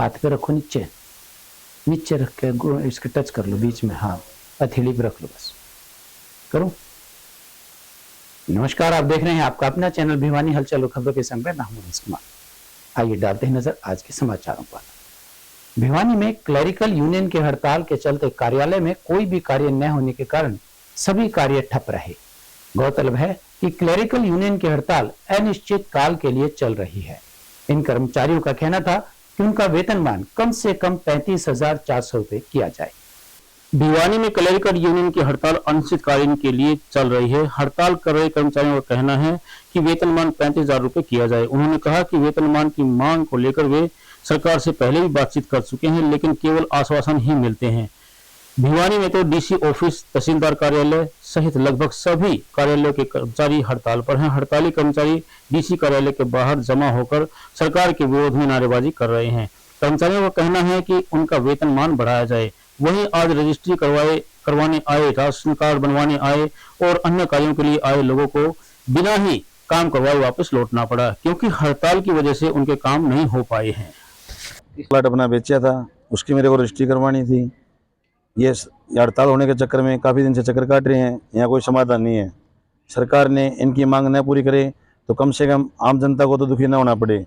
हाथ पे रखो नीचे, नीचे रख के इसके टच कर लो बीच में, हाँ हथेली पे रख लो बस। करो। नमस्कार, आप देख रहे हैं आपका अपना चैनल भिवानी हलचल और खबरों के संग में नाम कुमार। आइए डालते हैं नजर आज के समाचारों पर। भिवानी में क्लरिकल यूनियन के हड़ताल के चलते कार्यालय में कोई भी कार्य न होने के कारण सभी कार्य ठप रहे। गौरतलब है कि क्लरिकल यूनियन की हड़ताल अनिश्चित काल के लिए चल रही है। इन कर्मचारियों का कहना था कि उनका वेतनमान कम से कम 35,400 रुपए किया जाए। भिवानी में क्लरिकल यूनियन की हड़ताल अनिश्चितकालीन के लिए चल रही है। हड़ताल कर रहे कर्मचारियों का कहना है कि वेतनमान 35,000 रुपए किया जाए। उन्होंने कहा कि वेतनमान की मांग को लेकर वे सरकार से पहले भी बातचीत कर चुके हैं, लेकिन केवल आश्वासन ही मिलते हैं। भिवानी में तो डीसी ऑफिस, तहसीलदार कार्यालय सहित लगभग सभी कार्यालयों के कर्मचारी हड़ताल पर हैं। हड़ताली कर्मचारी डीसी कार्यालय के बाहर जमा होकर सरकार के विरोध में नारेबाजी कर रहे हैं। कर्मचारियों का कहना है कि उनका वेतनमान बढ़ाया जाए। वहीं आज रजिस्ट्री करवाने आए, राशन कार्ड बनवाने आए और अन्य कार्यों के लिए आए लोगों को बिना ही काम करवाए वापस लौटना पड़ा, क्योंकि हड़ताल की वजह से उनके काम नहीं हो पाए हैं। प्लाट अपना बेचा था, उसकी मेरे को रजिस्ट्री करवानी थी। ये हड़ताल होने के चक्कर में काफ़ी दिन से चक्कर काट रहे हैं, यहाँ कोई समाधान नहीं है। सरकार ने इनकी मांग न पूरी करे तो कम से कम आम जनता को तो दुखी न होना पड़े।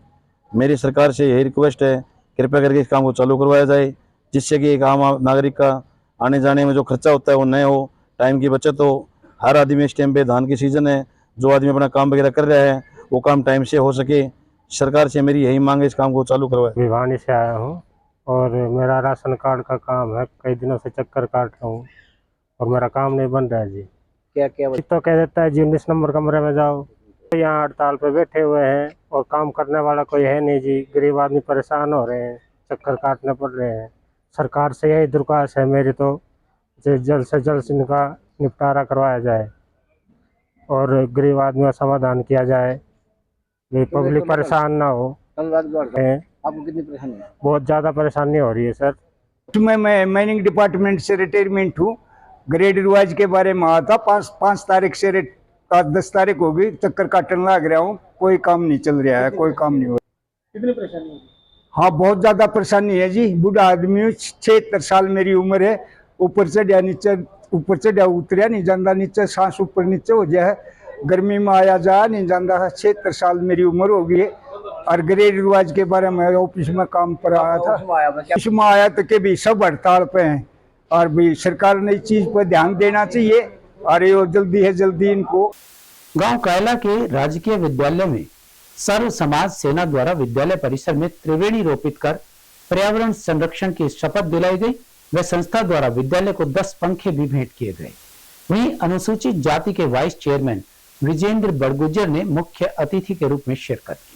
मेरी सरकार से यही रिक्वेस्ट है, कृपया करके इस काम को चालू करवाया जाए, जिससे कि एक आम नागरिक का आने जाने में जो खर्चा होता है वो न हो, टाइम की बचत हो। हर आदमी इस टाइम पे धान की सीजन है, जो आदमी अपना काम वगैरह कर रहा है वो काम टाइम से हो सके। सरकार से मेरी यही मांग है, इस काम को चालू करवाए। भिवानी से आया हूँ और मेरा राशन कार्ड का काम है, कई दिनों से चक्कर काट रहा हूँ और मेरा काम नहीं बन रहा है जी। क्या तो कह देता है जी 19 नंबर कमरे में जाओ। यहाँ हड़ताल पे बैठे हुए हैं और काम करने वाला कोई है नहीं जी। गरीब आदमी परेशान हो रहे हैं, चक्कर काटने पड़ रहे हैं। सरकार से यही दरख्वास्त है मेरी तो जल्द से जल्द इनका निपटारा करवाया जाए और गरीब आदमी का समाधान किया जाए, पब्लिक परेशान ना हो। आपको कितनी परेशानी है? बहुत ज़्यादा परेशानी हो रही है सर। मैं माइनिंग डिपार्टमेंट से रिटायरमेंट हूँ। ग्रेड रिवाइज के बारे में आया था, 5 तारीख से 10 तारीख होगी, चक्कर काटने लग रहा हूँ, कोई काम नहीं चल रहा है, कोई काम नहीं हो रहा। कितनी परेशानी है? हाँ बहुत ज़्यादा परेशानी है जी। बूढ़ा आदमी हूँ, 76 साल मेरी उम्र है। ऊपर चढ़िया नीचे, ऊपर चढ़िया उतरिया नहीं जाता, नीचे सांस ऊपर नीचे हो जाए, गर्मी में आया जा नहीं जाता। 76 साल मेरी उम्र हो गई है। और ग्रेड रिवाज के बारे में ऑफिस में काम पर आया था, इसमें आया तो कि भी सब हड़ताल पे हैं और भी सरकार ने इस चीज पर ध्यान देना चाहिए और ये जल्दी है जल्दी इनको। गांव कायला के राजकीय विद्यालय में सर्व समाज सेना द्वारा विद्यालय परिसर में त्रिवेणी रोपित कर पर्यावरण संरक्षण की शपथ दिलाई गई व संस्था द्वारा विद्यालय को 10 पंखे भी भेंट किए गए। वहीं अनुसूचित जाति के वाइस चेयरमैन विजेंद्र बड़गुजर ने मुख्य अतिथि के रूप में शिरकत की।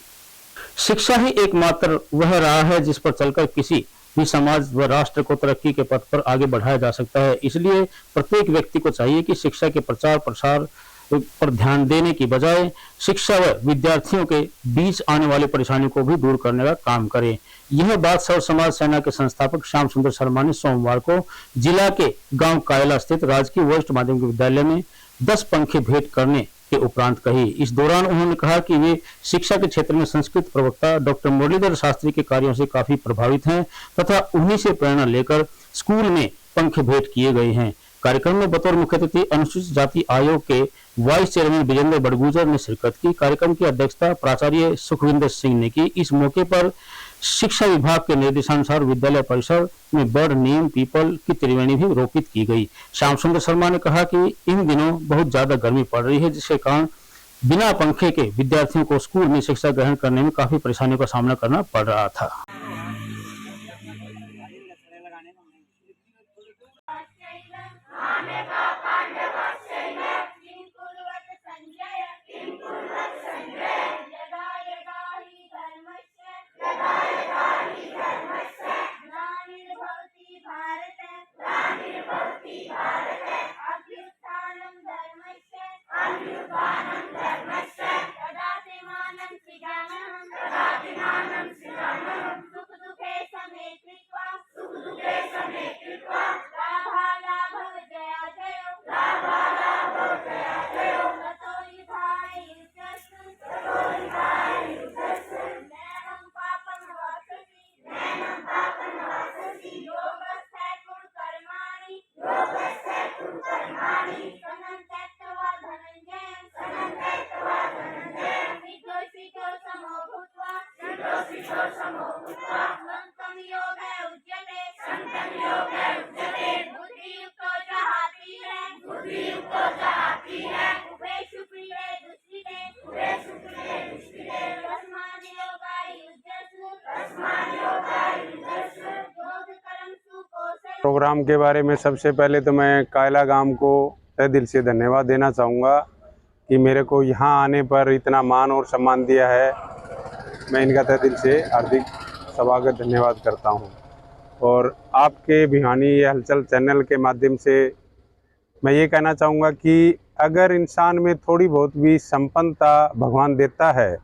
शिक्षा ही एकमात्र वह राह है जिस पर चलकर किसी भी समाज व राष्ट्र को तरक्की के पथ पर आगे बढ़ाया जा सकता है। इसलिए प्रत्येक व्यक्ति को चाहिए कि शिक्षा के प्रचार प्रसार पर ध्यान देने की बजाय शिक्षा व विद्यार्थियों के बीच आने वाली परेशानियों को भी दूर करने का काम करे। यह बात सर्व समाज सेना के संस्थापक श्याम सुंदर शर्मा ने सोमवार को जिला के गांव कायला स्थित राजकीय वरिष्ठ माध्यमिक विद्यालय में 10 पंखे भेंट करने के उपरांत कही। इस दौरान उन्होंने कहा कि वे शिक्षा के क्षेत्र में संस्कृत प्रवक्ता डॉक्टर मुरलीधर शास्त्री के कार्यों से काफी प्रभावित हैं तथा उन्हीं से प्रेरणा लेकर स्कूल में पंखे भेंट किए गए हैं। कार्यक्रम में बतौर मुख्य अतिथि अनुसूचित जाति आयोग के वाइस चेयरमैन विजेंद्र बड़गुजर ने शिरकत की। कार्यक्रम की अध्यक्षता प्राचार्य सुखविंदर सिंह ने की। इस मौके पर शिक्षा विभाग के निर्देशानुसार विद्यालय परिसर में बड़, नीम, पीपल की त्रिवेणी भी रोपित की गई। श्याम सुंदर शर्मा ने कहा कि इन दिनों बहुत ज्यादा गर्मी पड़ रही है, जिसके कारण बिना पंखे के विद्यार्थियों को स्कूल में शिक्षा ग्रहण करने में काफी परेशानियों का सामना करना पड़ रहा था। तदात्मानं सृजाम्यहम् प्रोग्राम के बारे में सबसे पहले तो मैं कायला गांव को तहे दिल से धन्यवाद देना चाहूँगा कि मेरे को यहाँ आने पर इतना मान और सम्मान दिया है। मैं इनका तहे दिल से हार्दिक स्वागत धन्यवाद करता हूँ। और आपके भिवानी ये हलचल चैनल के माध्यम से मैं ये कहना चाहूँगा कि अगर इंसान में थोड़ी बहुत भी संपन्नता भगवान देता है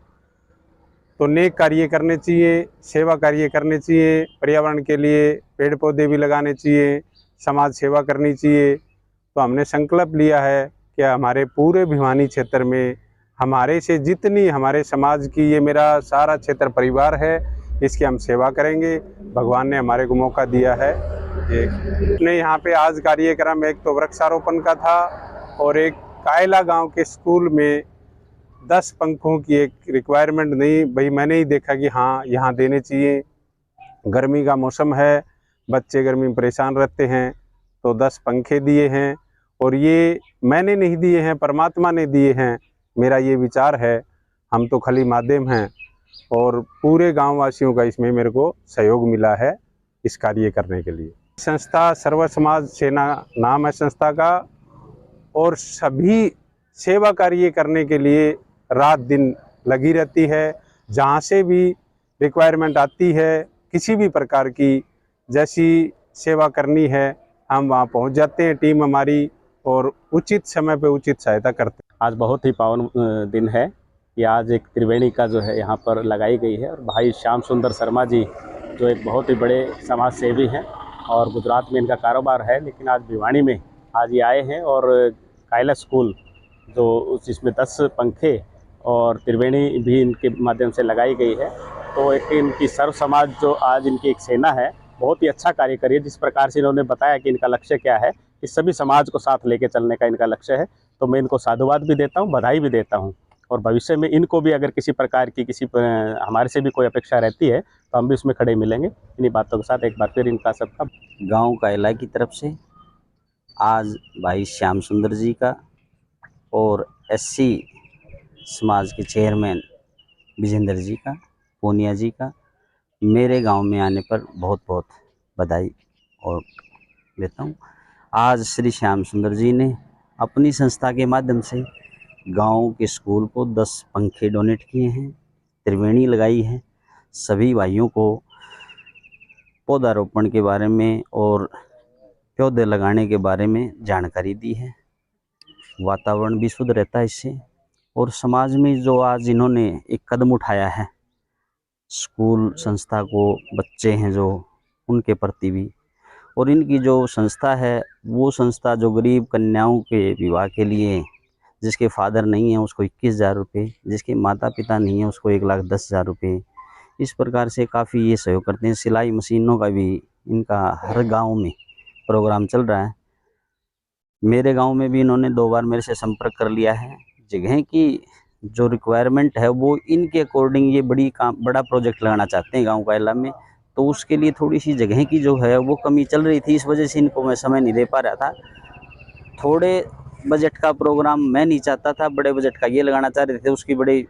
तो नेक कार्य करने चाहिए, सेवा कार्य करने चाहिए, पर्यावरण के लिए पेड़ पौधे भी लगाने चाहिए, समाज सेवा करनी चाहिए। तो हमने संकल्प लिया है कि हमारे पूरे भिवानी क्षेत्र में हमारे से जितनी हमारे समाज की, ये मेरा सारा क्षेत्र परिवार है, इसकी हम सेवा करेंगे। भगवान ने हमारे को मौका दिया है। ने यहाँ पे आज कार्यक्रम एक तो वृक्षारोपण का था और एक कायला गांव के स्कूल में 10 पंखों की एक रिक्वायरमेंट नहीं भाई मैंने ही देखा कि हाँ यहाँ देने चाहिए। गर्मी का मौसम है, बच्चे गर्मी में परेशान रहते हैं, तो 10 पंखे दिए हैं। और ये मैंने नहीं दिए हैं, परमात्मा ने दिए हैं। मेरा ये विचार है, हम तो खाली माध्यम हैं और पूरे गांव वासियों का इसमें मेरे को सहयोग मिला है इस कार्य करने के लिए। संस्था सर्व समाज सेना नाम है संस्था का, और सभी सेवा कार्य करने के लिए रात दिन लगी रहती है। जहाँ से भी रिक्वायरमेंट आती है, किसी भी प्रकार की जैसी सेवा करनी है, हम वहाँ पहुँच जाते हैं, टीम हमारी, और उचित समय पे उचित सहायता करते हैं। आज बहुत ही पावन दिन है कि आज एक त्रिवेणी का जो है यहाँ पर लगाई गई है। और भाई श्याम सुंदर शर्मा जी जो एक बहुत ही बड़े समाज सेवी हैं और गुजरात में इनका कारोबार है, लेकिन आज भिवानी में आज ये आए हैं। और कायला स्कूल जो जिसमें 10 पंखे और त्रिवेणी भी इनके माध्यम से लगाई गई है, तो एक इनकी सर्व समाज जो आज इनकी एक सेना है, बहुत ही अच्छा कार्य करिए। जिस प्रकार से इन्होंने बताया कि इनका लक्ष्य क्या है, कि सभी समाज को साथ लेके चलने का इनका लक्ष्य है, तो मैं इनको साधुवाद भी देता हूँ, बधाई भी देता हूँ। और भविष्य में इनको भी अगर किसी प्रकार की हमारे से भी कोई अपेक्षा रहती है तो हम भी उसमें खड़े मिलेंगे। इन्हीं बातों के साथ एक बार फिर इनका सबका गांव कायला की तरफ से आज भाई श्याम सुंदर जी का और एससी समाज के चेयरमैन विजेंद्र जी का, पूनिया जी का मेरे गांव में आने पर बहुत बहुत बधाई और देता हूं। आज श्री श्याम सुंदर जी ने अपनी संस्था के माध्यम से गांव के स्कूल को 10 पंखे डोनेट किए हैं, त्रिवेणी लगाई है। सभी भाइयों को पौधारोपण के बारे में और पौधे लगाने के बारे में जानकारी दी है। वातावरण भी शुद्ध रहता है इससे। और समाज में जो आज इन्होंने एक कदम उठाया है, स्कूल संस्था को बच्चे हैं जो उनके प्रति भी, और इनकी जो संस्था है वो संस्था जो गरीब कन्याओं के विवाह के लिए, जिसके फादर नहीं है उसको 21,000 रुपये, जिसके माता पिता नहीं है उसको 1,10,000 रुपये, इस प्रकार से काफ़ी ये सहयोग करते हैं। सिलाई मशीनों का भी इनका हर गांव में प्रोग्राम चल रहा है। मेरे गांव में भी इन्होंने 2 बार मेरे से संपर्क कर लिया है। जगह की जो रिक्वायरमेंट है वो इनके अकॉर्डिंग ये बड़ा प्रोजेक्ट लगाना चाहते हैं गांव कायला में, तो उसके लिए थोड़ी सी जगह की जो है वो कमी चल रही थी। इस वजह से इनको मैं समय नहीं दे पा रहा था। थोड़े बजट का प्रोग्राम मैं नहीं चाहता था, बड़े बजट का ये लगाना चाह रहे थे। उसकी बड़े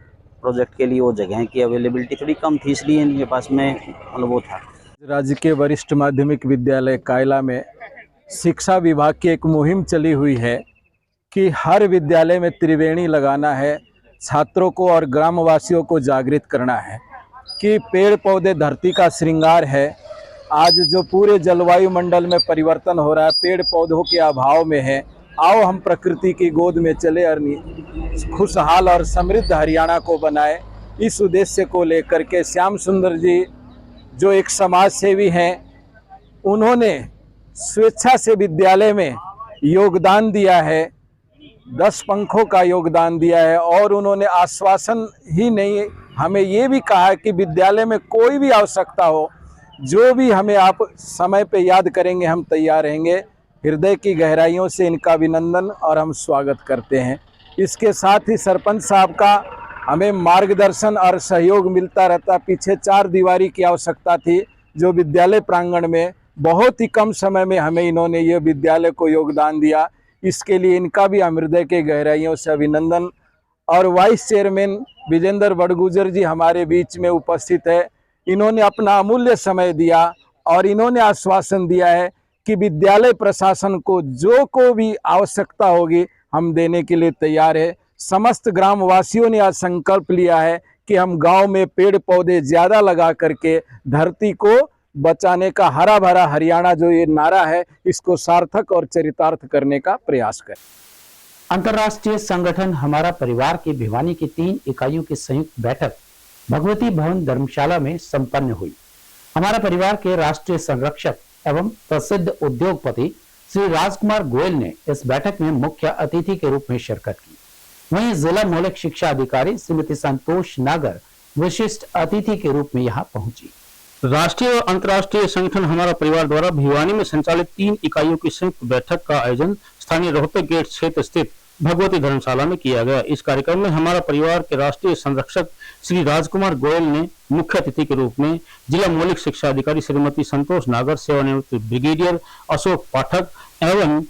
प्रोजेक्ट के लिए वो जगह की अवेलेबिलिटी थोड़ी कम थी, इसलिए इनके पास में मतलब वो था। राज्य के वरिष्ठ माध्यमिक विद्यालय कायला में शिक्षा विभाग की एक मुहिम चली हुई है कि हर विद्यालय में त्रिवेणी लगाना है, छात्रों को और ग्रामवासियों को जागृत करना है कि पेड़ पौधे धरती का श्रृंगार है। आज जो पूरे जलवायु मंडल में परिवर्तन हो रहा है, पेड़ पौधों के अभाव में है। आओ हम प्रकृति की गोद में चले और खुशहाल और समृद्ध हरियाणा को बनाए। इस उद्देश्य को लेकर के श्याम सुंदर जी जो एक समाज सेवी हैं, उन्होंने स्वेच्छा से विद्यालय में योगदान दिया है, 10 पंखों का योगदान दिया है। और उन्होंने आश्वासन ही नहीं, हमें ये भी कहा है कि विद्यालय में कोई भी आवश्यकता हो, जो भी हमें आप समय पे याद करेंगे, हम तैयार रहेंगे। हृदय की गहराइयों से इनका अभिनंदन और हम स्वागत करते हैं। इसके साथ ही सरपंच साहब का हमें मार्गदर्शन और सहयोग मिलता रहता। पीछे 4 दीवारी की आवश्यकता थी, जो विद्यालय प्रांगण में बहुत ही कम समय में हमें इन्होंने ये विद्यालय को योगदान दिया। इसके लिए इनका भी हम हृदय के गहराइयों से अभिनंदन। और वाइस चेयरमैन विजेंद्र बड़गुजर जी हमारे बीच में उपस्थित है। इन्होंने अपना अमूल्य समय दिया और इन्होंने आश्वासन दिया है कि विद्यालय प्रशासन को जो भी आवश्यकता होगी हम देने के लिए तैयार है। समस्त ग्रामवासियों ने आज संकल्प लिया है कि हम गांव में पेड़ पौधे ज़्यादा लगा करके धरती को बचाने का, हरा भरा हरियाणा जो ये नारा है, इसको सार्थक और चरितार्थ करने का प्रयास करें। अंतर्राष्ट्रीय संगठन हमारा परिवार की भिवानी की 3 इकाइयों की संयुक्त बैठक भगवती भवन धर्मशाला में संपन्न हुई। हमारा परिवार के राष्ट्रीय संरक्षक एवं प्रसिद्ध उद्योगपति श्री राजकुमार गोयल ने इस बैठक में मुख्य अतिथि के रूप में शिरकत की। वहीं जिला मौलिक शिक्षा अधिकारी श्रीमती संतोष नागर विशिष्ट अतिथि के रूप में यहां पहुंची। राष्ट्रीय और अंतर्राष्ट्रीय संगठन हमारा परिवार द्वारा भिवानी में संचालित 3 इकाइयों की संयुक्त बैठक का आयोजन स्थानीय रोहतक गेट क्षेत्र स्थित भगवती धर्मशाला में किया गया। इस कार्यक्रम में हमारा परिवार के राष्ट्रीय संरक्षक श्री राजकुमार गोयल ने मुख्य अतिथि के रूप में जिला मौलिक शिक्षा अधिकारी श्रीमती संतोष नागर, सेवानिवृत्त ब्रिगेडियर अशोक पाठक एवं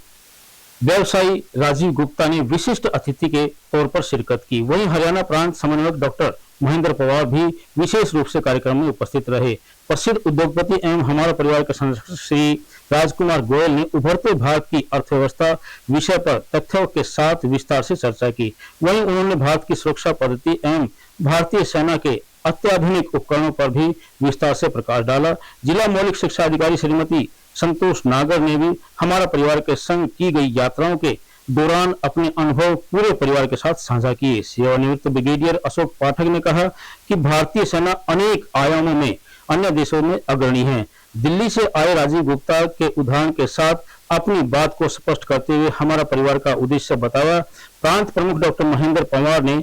व्यवसायी राजीव गुप्ता ने विशिष्ट अतिथि के तौर पर शिरकत की। वहीं हरियाणा प्रांत समन्वयक डॉक्टर महेंद्र पवार भी विशेष रूप से कार्यक्रम में उपस्थित रहे। प्रसिद्ध उद्योगपति एवं हमारा परिवार के संरक्षक श्री राजकुमार गोयल ने उभरते भारत की अर्थव्यवस्था विषय पर तथ्यों के साथ विस्तार से चर्चा की। वहीं उन्होंने भारत की सुरक्षा पद्धति एवं भारतीय सेना के अत्याधुनिक उपकरणों पर भी विस्तार से प्रकाश डाला। जिला मौलिक शिक्षा अधिकारी श्रीमती संतोष नागर ने भी हमारा परिवार के संग की गई यात्राओं के दौरान अपने अनुभव पूरे परिवार के साथ साझा किए। सेवानिवृत्त ब्रिगेडियर अशोक पाठक ने कहा कि भारतीय सेना अनेक आयामों में अन्य देशों में अग्रणी है। दिल्ली से आए राजीव गुप्ता के उदाहरण के साथ अपनी बात को स्पष्ट करते हुए हमारा परिवार का उद्देश्य बताया। प्रांत प्रमुख डॉक्टर महेंद्र पवार ने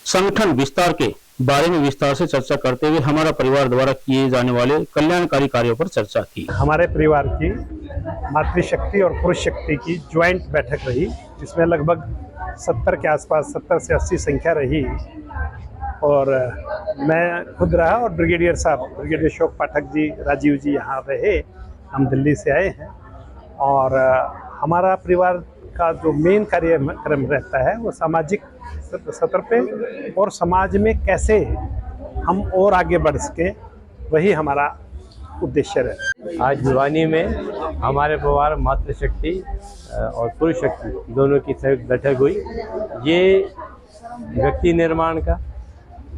संगठन विस्तार के बारे में विस्तार से चर्चा करते हुए हमारा परिवार द्वारा किए जाने वाले कल्याणकारी कार्यों पर चर्चा की। हमारे परिवार की मातृशक्ति और पुरुष शक्ति की ज्वाइंट बैठक रही, जिसमें लगभग 70 के आसपास 70 से 80 संख्या रही और मैं खुद रहा और ब्रिगेडियर साहब, ब्रिगेडियर अशोक पाठक जी, राजीव जी यहाँ रहे। हम दिल्ली से आए हैं और हमारा परिवार का जो मेन कार्यक्रम रहता है वो सामाजिक स्तर पे और समाज में कैसे हम और आगे बढ़ सके, वही हमारा उद्देश्य है। आज भिवानी में हमारे परिवार मातृशक्ति और पुरुष शक्ति दोनों की संयुक्त बैठक हुई। ये व्यक्ति निर्माण का,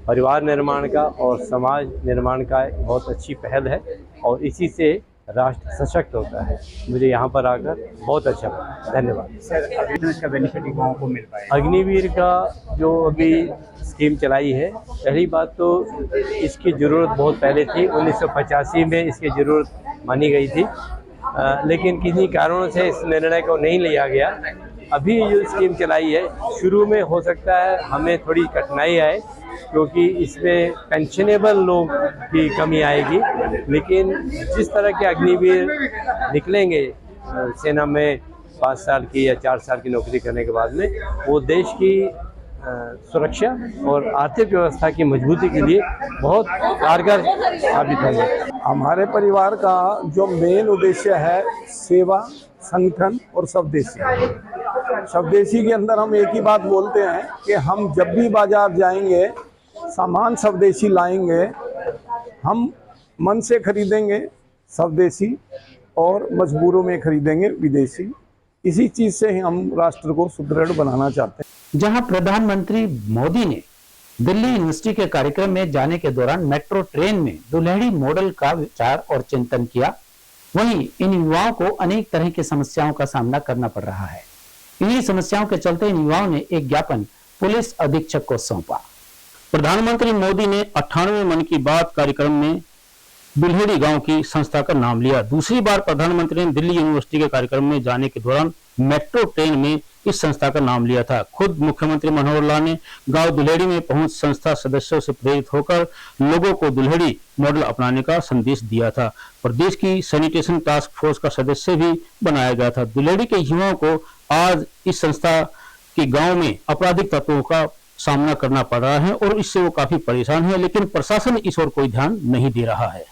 परिवार निर्माण का और समाज निर्माण का एक बहुत अच्छी पहल है और इसी से राष्ट्र सशक्त होता है। मुझे यहाँ पर आकर बहुत अच्छा लगा। धन्यवाद। इसका बेनिफिट गाँव को मिल पाएगा। अग्निवीर का जो अभी स्कीम चलाई है, पहली बात तो इसकी ज़रूरत बहुत पहले थी। 1985 में इसकी ज़रूरत मानी गई थी, लेकिन किन्हीं कारणों से इस निर्णय को नहीं लिया गया। अभी जो स्कीम चलाई है, शुरू में हो सकता है हमें थोड़ी कठिनाई आए क्योंकि इसमें पेंशनेबल लोग की कमी आएगी, लेकिन जिस तरह के अग्निवीर निकलेंगे सेना में 5 साल की या 4 साल की नौकरी करने के बाद में, वो देश की सुरक्षा और आर्थिक व्यवस्था की मजबूती के लिए बहुत कारगर साबित होंगे। हमारे परिवार का जो मेन उद्देश्य है सेवा, संगठन और स्वदेशी। स्वदेशी के अंदर हम एक ही बात बोलते हैं कि हम जब भी बाजार जाएंगे सामान स्वदेशी लाएंगे, हम मन से खरीदेंगे स्वदेशी और मजबूरों में खरीदेंगे विदेशी। इसी चीज से ही हम राष्ट्र को सुदृढ़ बनाना चाहते हैं। जहां प्रधानमंत्री मोदी ने दिल्ली यूनिवर्सिटी के कार्यक्रम में जाने के दौरान मेट्रो ट्रेन में दुल्हड़ी मॉडल का विचार और चिंतन किया, वहीं इन युवाओं को अनेक तरह की समस्याओं का सामना करना पड़ रहा है। इन्हीं समस्याओं के चलते इन युवाओं ने एक ज्ञापन पुलिस अधीक्षक को सौंपा। प्रधानमंत्री मोदी ने 98वें मन की बात कार्यक्रम में दुल्हेड़ी गांव की संस्था का नाम लिया। दूसरी बार प्रधानमंत्री ने दिल्ली यूनिवर्सिटी के कार्यक्रम में जाने के दौरान मेट्रो ट्रेन में इस संस्था का नाम लिया था। खुद मुख्यमंत्री मनोहर लाल ने गांव दुल्हेड़ी में पहुंच संस्था सदस्यों से प्रेरित होकर लोगों को दुल्हेड़ी मॉडल अपनाने का संदेश दिया था। प्रदेश की सैनिटेशन टास्क फोर्स का सदस्य भी बनाया गया था। दुल्हेड़ी के युवाओं को आज इस संस्था के गाँव में आपराधिक तत्वों का सामना करना पड़ रहा है और इससे वो काफी परेशान है, लेकिन प्रशासन इस ओर कोई ध्यान नहीं दे रहा है।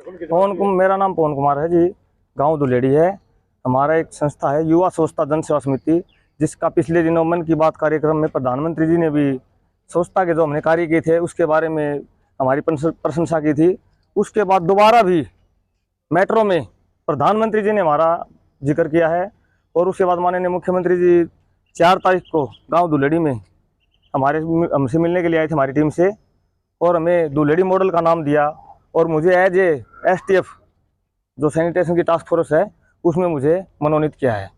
मेरा नाम पवन कुमार है जी, गांव दुलेड़ी है। हमारा एक संस्था है युवा स्वच्छता जन सेवा समिति, जिसका पिछले दिनों मन की बात कार्यक्रम में प्रधानमंत्री जी ने भी स्वच्छता के जो हमने कार्य किए थे उसके बारे में हमारी प्रशंसा की थी। उसके बाद दोबारा भी मेट्रो में प्रधानमंत्री जी ने हमारा जिक्र किया है और उसके बाद माननीय मुख्यमंत्री जी 4 तारीख को गांव दुलेड़ी में हमसे मिलने के लिए आए थे हमारी टीम से और हमें दुलेड़ी मॉडल का नाम दिया और मुझे एज ए STF जो सैनिटेशन की टास्क फोर्स है उसमें मुझे मनोनीत किया है।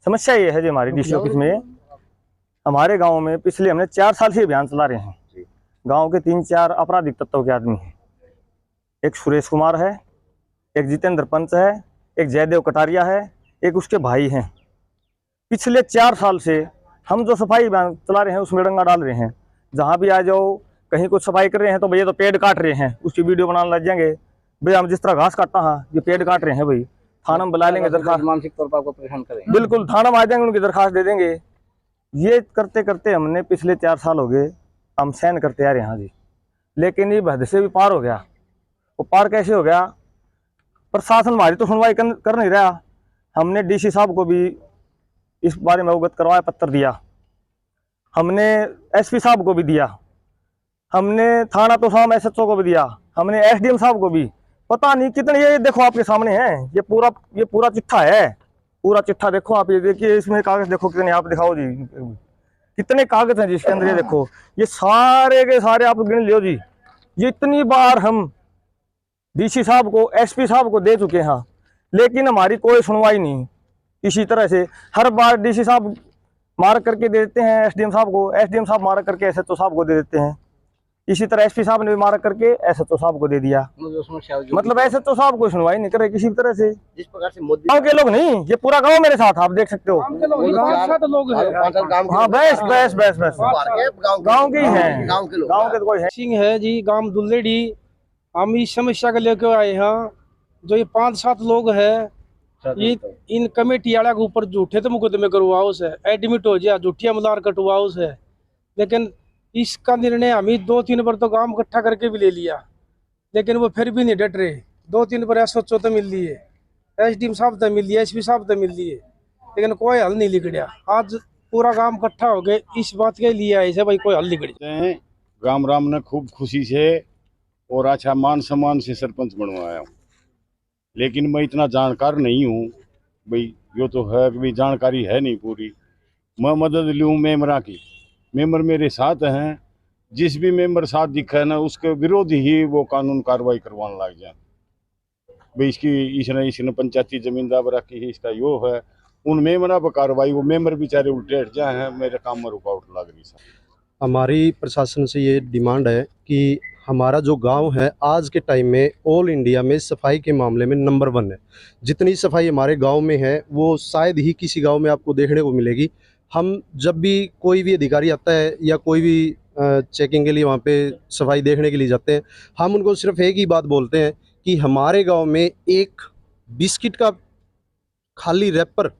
समस्या ये है जी हमारी DC ऑफिस में, हमारे गांव में पिछले हमने 4 साल से अभियान चला रहे हैं। गांव के 3-4 आपराधिक तत्वों के आदमी हैं, एक सुरेश कुमार है, एक जितेंद्र पंच है, एक जयदेव कटारिया है, एक उसके भाई हैं। पिछले 4 साल से हम जो सफाई अभियान चला रहे हैं उसमें डंगा डाल रहे हैं। जहाँ भी आ जाओ, कहीं कुछ सफाई कर रहे हैं तो भैया तो पेड़ काट रहे हैं, उसकी वीडियो बनाने लग जाएंगे। भैया हम जिस तरह घास काटता है ये पेड़ काट रहे हैं, भाई थाना में बुला लेंगे, दरखास्त मानसिक तौर पर आपको परेशान करें। बिल्कुल थाना में आ जाएंगे, उनकी दरखास्त दे देंगे। ये करते करते हमने पिछले 4 साल हो गए हम सहन करते आ रहे हैं जी, लेकिन ये हद से भी पार हो गया। वो पार कैसे हो गया? प्रशासन हमारी तो सुनवाई कर नहीं रहा। हमने DC साहब को भी इस बारे में अवगत करवाया, पत्र दिया, हमने SP साहब को भी दिया, हमने थाना तो साहब SHO को भी दिया, हमने SDM साहब को भी। पता नहीं कितने, ये देखो आपके सामने है, ये पूरा चिट्ठा है, पूरा चिट्ठा देखो आप, ये देखिए इसमें कागज देखो कितने, आप दिखाओ जी कितने कागज हैं जिसके अंदर, ये देखो ये सारे के सारे आप गिन लियो जी। ये इतनी बार हम DC साहब को SP साहब को दे चुके हैं, लेकिन हमारी कोई सुनवाई नहीं। इसी तरह से हर बार DC साहब मार करके दे देते हैं SDM साहब को, SDM साहब मार करके SHO साहब को दे देते हैं। इसी तरह SP साहब ने भी मार करके SHO साहब को दे दिया। मतलब SHO साहब को सुनवाई नहीं करे किसी भी तरह से। जिस प्रकार से मोदी गाँव के लोग नहीं, ये पूरा गाँव मेरे साथ, आप देख सकते हो। हाँ बस गाँव के ही हैं, गाँव के तो कोई है। सिंह है जी, गांव दुल्लेड़ी। हम इस समस्या को लेकर आए हैं। जो ये 5-7 लोग हैं, ये इन कमेटी वाला के ऊपर झूठे तो मुकदमे करवाओ से, एडमिट हो जाए, झूठिया मलार कटवाओ से। लेकिन इसका निर्णय हम ही 2-3 बार तो गांव इकट्ठा करके भी ले लिया, लेकिन वो फिर भी नहीं डट रहे। 2-3 बार SHO तो मिल लिए, SDM साहब तो मिल लिए, SP साहब तो मिल लिए, लेकिन कोई हल नहीं निकलिया। आज पूरा गांव इकट्ठा हो गए इस बात के लिए आए से भाई कोई हल निकल जाए। गांव राम ने खूब खुशी से और अच्छा मान सम्मान से सरपंच बनवाया हूँ, लेकिन मैं इतना जानकार नहीं हूँ भाई, यो तो है कि भाई जानकारी है नहीं पूरी। मैं मदद लूँ मेम्बरा की, मेंबर मेरे साथ हैं, जिस भी मेंबर साथ दिखा है ना उसके विरोध ही वो कानून कार्रवाई करवाने लग जाए। भाई इसने पंचायती जमीन दाब रखी है, इसका यो है, उन मेंबरा पर कार्रवाई, वो मेंबर बेचारे उल्टे हट जाए हैं, मेरे काम में रुकावट लग रही है। हमारी प्रशासन से ये डिमांड है कि हमारा जो गांव है आज के टाइम में ऑल इंडिया में सफाई के मामले में नंबर 1 है। जितनी सफाई हमारे गांव में है वो शायद ही किसी गांव में आपको देखने को मिलेगी। हम जब भी कोई भी अधिकारी आता है या कोई भी चेकिंग के लिए वहाँ पे सफाई देखने के लिए जाते हैं, हम उनको सिर्फ एक ही बात बोलते हैं कि हमारे गांव में एक बिस्किट का खाली रैपर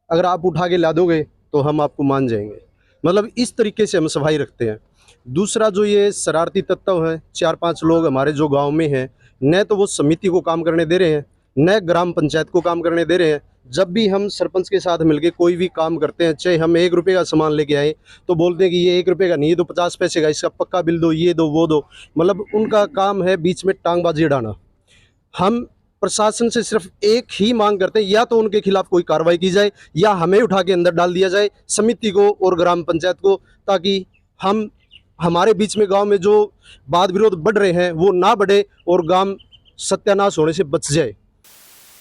अगर आप उठा के ला दोगे तो हम आपको मान जाएंगे। मतलब इस तरीके से हम सफाई रखते हैं। दूसरा जो ये शरारती तत्व है, 4-5 लोग हमारे जो गांव में हैं, न तो वो समिति को काम करने दे रहे हैं, न ग्राम पंचायत को काम करने दे रहे हैं। जब भी हम सरपंच के साथ मिलके कोई भी काम करते हैं, चाहे हम 1 रुपये का सामान लेके आए तो बोलते हैं कि ये 1 रुपये का नहीं, ये तो 50 पैसे का, इसका पक्का बिल दो, ये दो वो दो। मतलब उनका काम है बीच में टांगबाजी उड़ाना। हम प्रशासन से सिर्फ एक ही मांग करते हैं, या तो उनके खिलाफ कोई कार्रवाई की जाए या हमें उठा के अंदर डाल दिया जाए, समिति को और ग्राम पंचायत को, ताकि हमारे बीच में गांव में जो वाद विरोध बढ़ रहे हैं वो ना बढ़े और गांव सत्यानाश होने से बच जाए।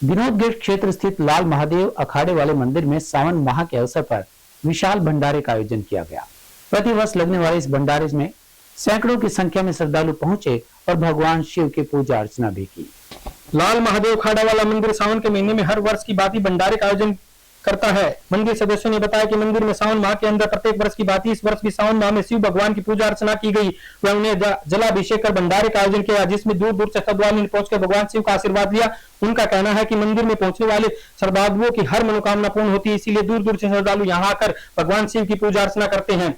विनोद गेट क्षेत्र स्थित लाल महादेव अखाड़े वाले मंदिर में सावन माह के अवसर पर विशाल भंडारे का आयोजन किया गया। प्रतिवर्ष लगने वाले इस भंडारे में सैकड़ों की संख्या में श्रद्धालु पहुंचे और भगवान शिव की पूजा अर्चना भी की। लाल महादेव अखाड़ा वाला मंदिर सावन के महीने में हर वर्ष की भांति भंडारे का आयोजन करता है। मंदिर सदस्यों ने बताया कि मंदिर में सावन माह के अंदर प्रत्येक वर्ष की भांति इस वर्ष भी सावन माह में शिव भगवान की पूजा अर्चना की गई व उन्हें जलाभिषेक कर भंडारे का आयोजन किया, जिसमें दूर दूर से श्रद्धालुओं ने पहुंचकर भगवान शिव का आशीर्वाद लिया। उनका कहना है कि मंदिर में पहुंचने वाले श्रद्धालुओं की हर मनोकामना पूर्ण होती है, इसीलिए दूर दूर से श्रद्धालु यहाँ आकर भगवान शिव की पूजा अर्चना करते हैं।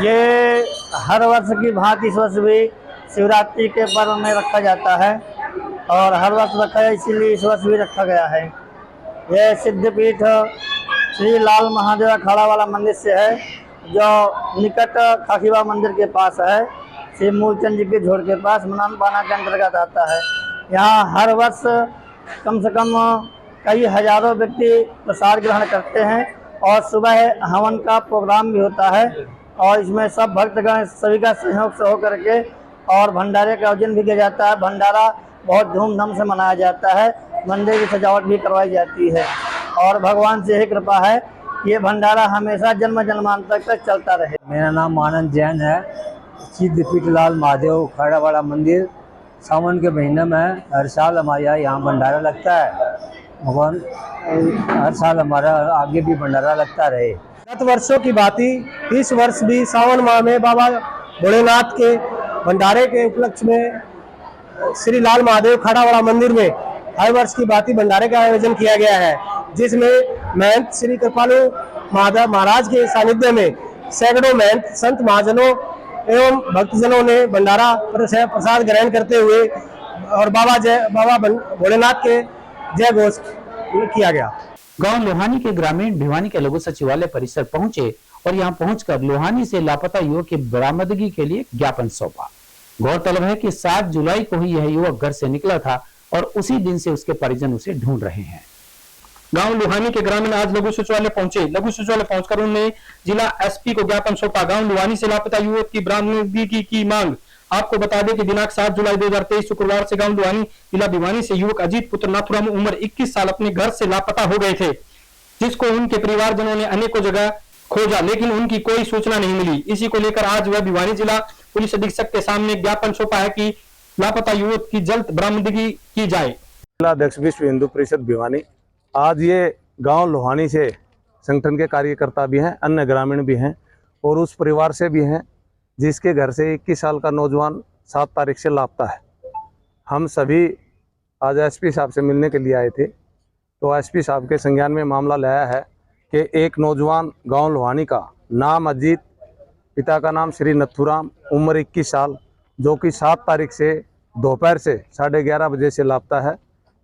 ये हर वर्ष की भांति इस वर्ष भी शिवरात्रि के पर्व में रखा जाता है और हर वर्ष रखा है, इसीलिए इस वर्ष भी रखा गया है। यह सिद्धपीठ श्री लाल महादेव अखाड़ा वाला मंदिर से है, जो निकट खाकीबा मंदिर के पास है, श्री मूलचंद जी के झोड़ के पास बाना के अंतर्गत आता है। यहाँ हर वर्ष कम से कम कई हजारों व्यक्ति प्रसाद ग्रहण करते हैं और सुबह हवन का प्रोग्राम भी होता है और इसमें सब भक्तगण सभी का सहयोग से होकर के और भंडारे का आयोजन भी किया जाता है। भंडारा बहुत धूमधाम से मनाया जाता है, मंदिर की सजावट भी करवाई जाती है और भगवान से यही कृपा है ये भंडारा हमेशा जन्म जन्मांतर तक चलता रहे। मेरा नाम आनंद जैन है। सिद्धपीठलाल महादेव खड़ावाड़ा मंदिर सावन के महीने में हर साल हमारे यहाँ भंडारा लगता है। भगवान हर साल हमारा आगे भी भंडारा लगता रहे। गत वर्षों की भांति इस वर्ष भी सावन माह में बाबा भोलेनाथ के भंडारे के उपलक्ष्य में श्री लाल महादेव खड़ावाड़ा मंदिर में हर वर्ष की भांति भंडारे का आयोजन किया गया है, जिसमें महंत श्री कृपालु महाराज के सानिध्य में सैकड़ों महंत संत महाजनों एवं भक्तजनों ने भंडारा प्रसाद ग्रहण करते हुए और बाबा भोलेनाथ के जय घोष किया गया। गांव लोहानी के ग्रामीण भिवानी के लघु सचिवालय परिसर पहुंचे और यहां पहुंचकर लोहानी से लापता युवक की बरामदगी के लिए ज्ञापन सौंपा। गौरतलब है कि 7 जुलाई को ही यह युवक घर से निकला था और उसी दिन से उसके परिजन उसे ढूंढ रहे हैं। गांव लोहानी के ग्रामीण आज लघु सचिवालय पहुंचे। लघु सचिवालय पहुंचकर उन्होंने जिला एसपी को ज्ञापन सौंपा। गांव लोहानी से लापता युवक की बरामदगी की मांग। आपको बता दें कि दिनांक 7 जुलाई 2023 शुक्रवार से गांव लोहानी जिला भिवानी से युवक अजीत पुत्र नाथुराम उम्र 21 साल अपने घर से लापता हो गए थे, जिसको उनके परिवारजनों ने अनेकों जगह खोजा लेकिन उनकी कोई सूचना नहीं मिली। इसी को लेकर आज वह भिवानी जिला पुलिस अधीक्षक के सामने ज्ञापन सौंपा है कि लापता युवक की जल्द बरामदगी की जाए। जिला अध्यक्ष विश्व हिंदू परिषद भिवानी। आज ये गांव लोहानी से संगठन के कार्यकर्ता भी हैं, अन्य ग्रामीण भी हैं और उस परिवार से भी हैं जिसके घर से 21 साल का नौजवान 7 तारीख से लापता है। हम सभी आज एसपी साहब से मिलने के लिए आए थे, तो एसपी साहब के संज्ञान में मामला लाया है कि एक नौजवान गांव लोहानी का नाम अजीत, पिता का नाम श्री नथुराम, उम्र 21 साल, जो कि 7 तारीख से दोपहर से 11:30 बजे से लापता है,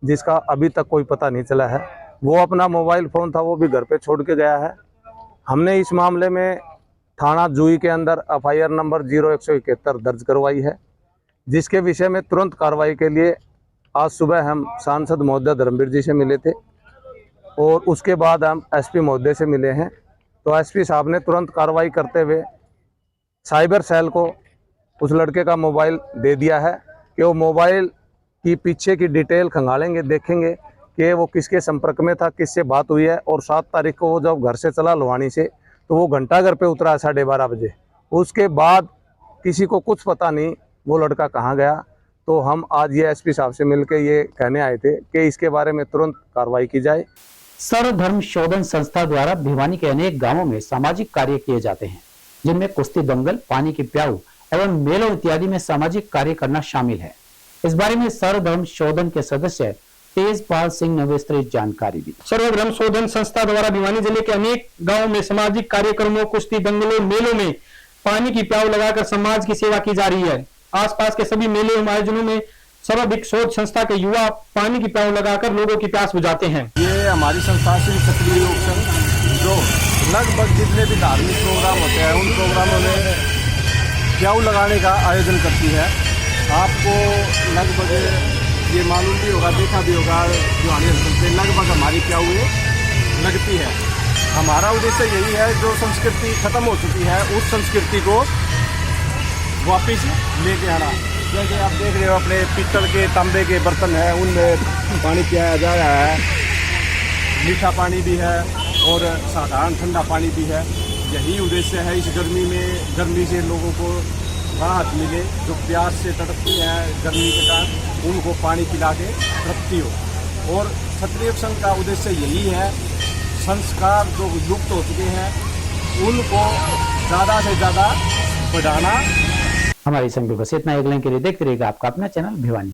जिसका अभी तक कोई पता नहीं चला है। वो अपना मोबाइल फ़ोन था वो भी घर पे छोड़ के गया है। हमने इस मामले में थाना जुई के अंदर FIR नंबर 0171 दर्ज करवाई है, जिसके विषय में तुरंत कार्रवाई के लिए आज सुबह हम सांसद महोदय धर्मवीर जी से मिले थे और उसके बाद हम SP महोदय से मिले हैं। तो SP साहब ने तुरंत कार्रवाई करते हुए साइबर सेल को उस लड़के का मोबाइल दे दिया है कि वो मोबाइल की पीछे की डिटेल खंगालेंगे, देखेंगे कि वो किसके संपर्क में था, किससे बात हुई है। और 7 तारीख को वो जब घर से चला लोहानी से तो वो घंटाघर पे उतरा 12:30 बजे। उसके बाद किसी को कुछ पता नहीं वो लड़का कहाँ गया। तो हम आज ये SP साहब से मिलकर ये कहने आए थे कि इसके बारे में तुरंत कार्रवाई की जाए। सर्वधर्म शोधन संस्था द्वारा भिवानी के अनेक गांवों में सामाजिक कार्य किए जाते हैं, जिनमें कुश्ती दंगल, पानी की प्याऊ एवं मेलों इत्यादि में सामाजिक कार्य करना शामिल है। इस बारे में सर्वधर्म शोधन के सदस्य तेजपाल सिंह ने विस्तृत जानकारी दी। सर्वधर्म शोधन संस्था द्वारा भिवानी जिले के अनेक गांवों में सामाजिक कार्यक्रमों, कुश्ती दंगलों, मेलों में पानी की प्याऊ लगाकर समाज की सेवा की जा रही है। आसपास के सभी मेले एवं आयोजनों में सर्वाधिक शोध संस्था के युवा पानी की प्याऊ लगाकर लोगों की प्यास बुझाते हैं। ये हमारी संस्था श्री क्षत्रिय योग संघ, जो लगभग जितने भी धार्मिक प्रोग्राम होते हैं उन प्रोग्रामों में प्याऊ लगाने का आयोजन करती है। आपको लगभग ये मालूम भी होगा, देखा भी होगा, भिवानी अंचल से लगभग हमारी प्याऊ लगती है। हमारा उद्देश्य यही है, जो संस्कृति खत्म हो चुकी है उस संस्कृति को वापस लेके आना। जैसे आप देख रहे हो अपने पीतल के, तांबे के बर्तन हैं, उनमें पानी पियाया जा रहा है। मीठा पानी भी है और साधारण ठंडा पानी भी है। यही उद्देश्य है इस गर्मी में, गर्मी से लोगों को राहत मिले, जो प्यास से तड़पती हैं गर्मी के कारण, उनको पानी पिला के तृप्ति हो। और क्षत्रिय संघ का उद्देश्य यही है, संस्कार जो लुप्त हो चुके हैं उनको ज़्यादा से ज़्यादा बढ़ाना। हमारी संग बस इतना। अगले के लिए देखते रहिएगा आपका अपना चैनल भिवानी।